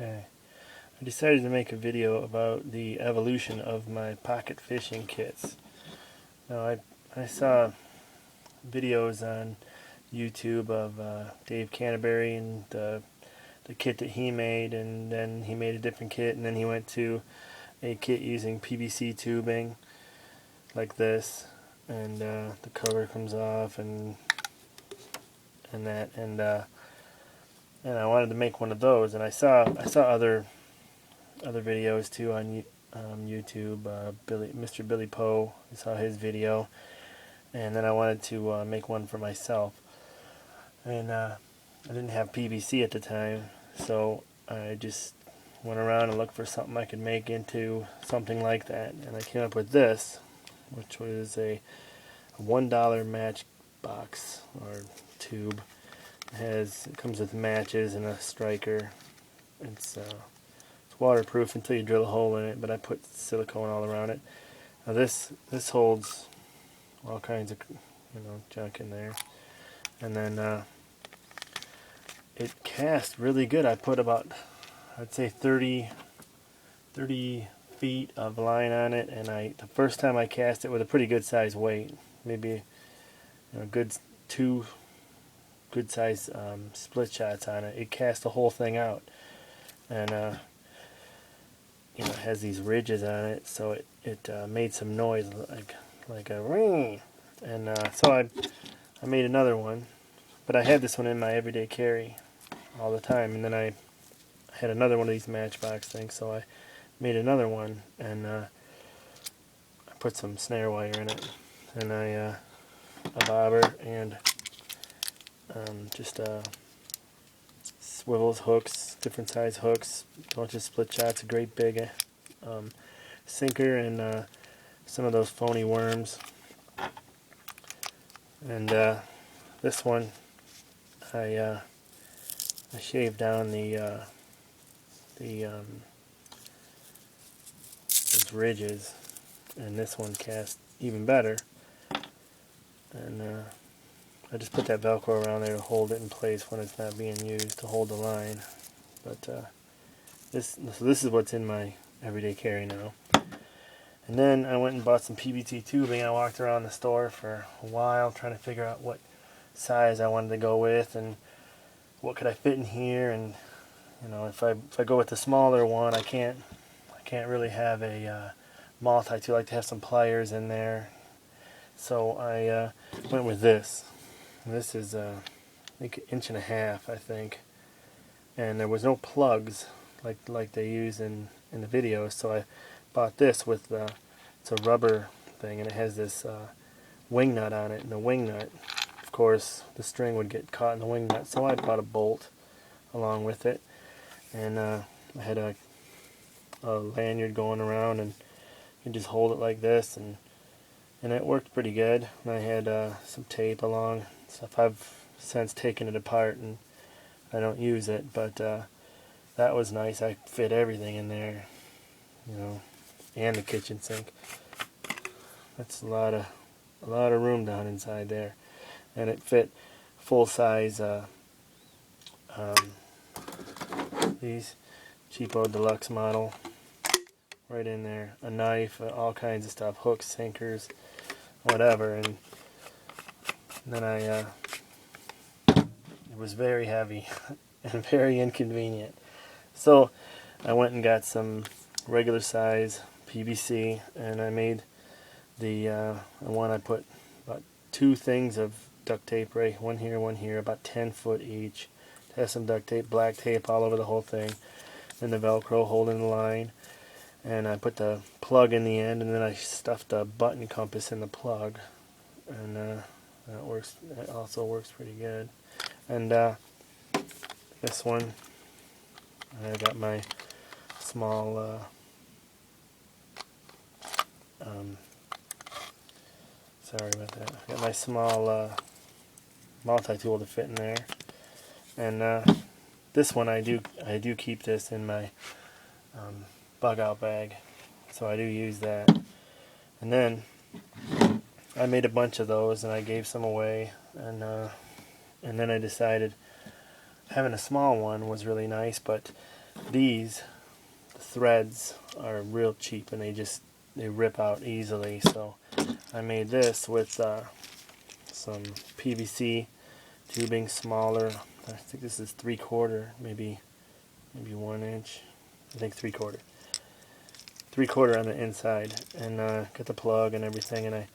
Okay, I decided to make a video about the evolution of my pocket fishing kits. Now I saw videos on YouTube of Dave Canterbury and the kit that he made, and then he made a different kit, and then he went to a kit using PVC tubing like this, and the cover comes off and that, and I wanted to make one of those, and I saw other videos too on YouTube. Mr. Billy Poe, I saw his video, and then I wanted to make one for myself. And I didn't have PVC at the time, so I just went around and looked for something I could make into something like that, and I came up with this, which was a $1 matchbox or tube. It comes with matches and a striker. It's waterproof until you drill a hole in it, but I put silicone all around it. Now this holds all kinds of junk in there, and then it casts really good. I put about, I'd say 30 feet of line on it, and the first time I cast it with a pretty good size weight, maybe two good size split shots on it, it cast the whole thing out, and it has these ridges on it, so it made some noise like a ring, and so I made another one, but I had this one in my everyday carry all the time, and then I had another one of these matchbox things, so I made another one, and I put some snare wire in it, and a bobber, and just swivels, hooks, different size hooks, a bunch of split shots, a great big sinker, and some of those phony worms. And this one, I shaved down those ridges, and this one cast even better. And I just put that Velcro around there to hold it in place when it's not being used, to hold the line. But this is what's in my everyday carry now. And then I went and bought some PVC tubing. I walked around the store for a while trying to figure out what size I wanted to go with and what could I fit in here. And if I go with the smaller one, I can't really have a multi-tool. I like to have some pliers in there. So I went with this. This is I think 1.5 inches, I think, and there was no plugs like they use in the videos. So I bought this with it's a rubber thing, and it has this wing nut on it. And the wing nut, of course, the string would get caught in the wing nut. So I bought a bolt along with it, and I had a lanyard going around, and you just hold it like this, and it worked pretty good. And I had some tape along. Stuff I've since taken it apart and I don't use it, but that was nice. I fit everything in there, and the kitchen sink. That's a lot of room down inside there, and it fit full size. These cheapo deluxe model right in there. A knife, all kinds of stuff, hooks, sinkers, whatever, and then it was very heavy and very inconvenient. So I went and got some regular size PVC, and I made the one. I put about 2 things of duct tape, right, one here, about 10 foot each. It has some duct tape, black tape all over the whole thing, and the Velcro holding the line. And I put the plug in the end, and then I stuffed a button compass in the plug, and that works. It also works pretty good. And this one, I got my small sorry about that. I got my small multi-tool to fit in there. And this one, I do keep this in my bug out bag, so I do use that. And then I made a bunch of those, and I gave some away, and then I decided having a small one was really nice, but these the threads are real cheap and they rip out easily. So I made this with some PVC tubing, smaller. I think this is 3/4, maybe 1 inch. I think 3/4. 3/4 on the inside, and got the plug and everything, and I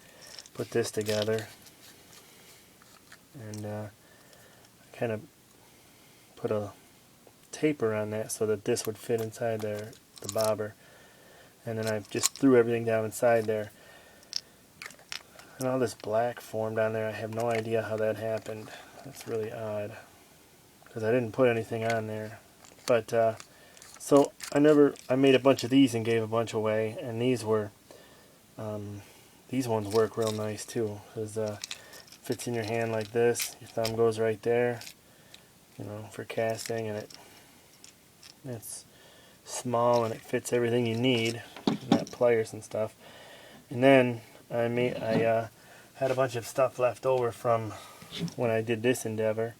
put this together, and I kind of put a taper on that so that this would fit inside there, the bobber, and then I just threw everything down inside there, and all this black formed on there. I have no idea how that happened. That's really odd, because I didn't put anything on there. But so I made a bunch of these and gave a bunch away, and these ones work real nice too, because fits in your hand like this. Your thumb goes right there, you know, for casting, and it's small and it fits everything you need, not pliers and stuff. And then I had a bunch of stuff left over from when I did this endeavor,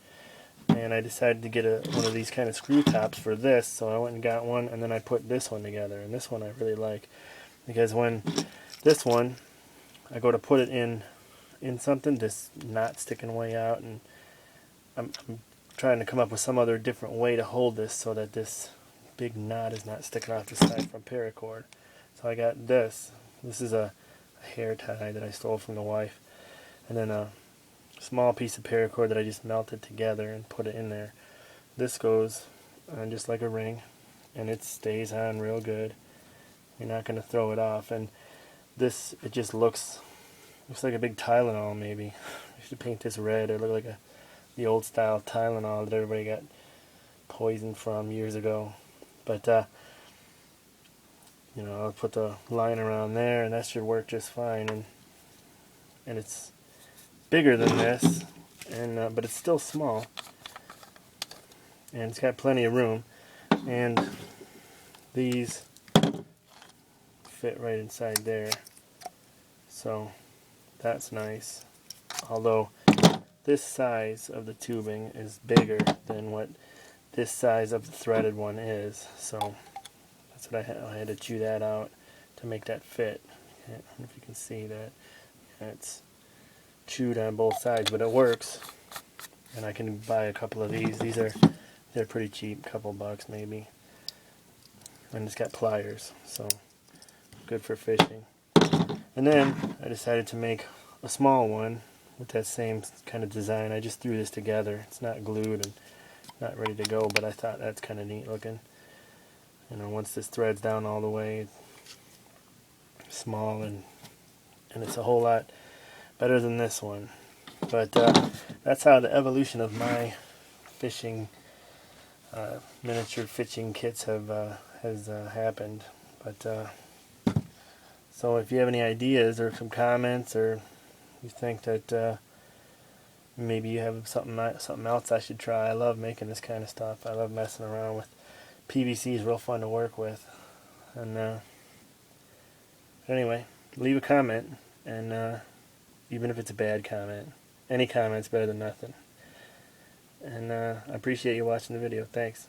and I decided to get one of these kind of screw tops for this, so I went and got one, and then I put this one together. And this one I really like, because when this one I go to put it in something, this knot sticking way out, and I'm trying to come up with some other different way to hold this so that this big knot is not sticking off the side from paracord. So I got this. This is a hair tie that I stole from the wife, and then a small piece of paracord that I just melted together and put it in there. This goes on just like a ring, and it stays on real good. You're not going to throw it off. And this, it just looks like a big Tylenol maybe. I should paint this red. It looked like the old style Tylenol that everybody got poisoned from years ago. But you know, I'll put the line around there, and that should work just fine. And it's bigger than this, and but it's still small, and it's got plenty of room. And these fit right inside there, so that's nice. Although this size of the tubing is bigger than what this size of the threaded one is, so that's what I had to chew that out to make that fit. I don't know if you can see that. It's chewed on both sides, but it works. And I can buy a couple of these. They're pretty cheap, couple bucks maybe. And it's got pliers, so good for fishing. And then I decided to make a small one with that same kind of design. I just threw this together. It's not glued and not ready to go, but I thought that's kind of neat looking. You know, once this threads down all the way, it's small, and it's a whole lot better than this one. But that's how the evolution of my fishing miniature fishing kits has happened. But so if you have any ideas or some comments, or you think that maybe you have something else I should try, I love making this kind of stuff. I love messing around with PVC. Is real fun to work with. And anyway, leave a comment, and even if it's a bad comment, any comment's better than nothing. And I appreciate you watching the video. Thanks.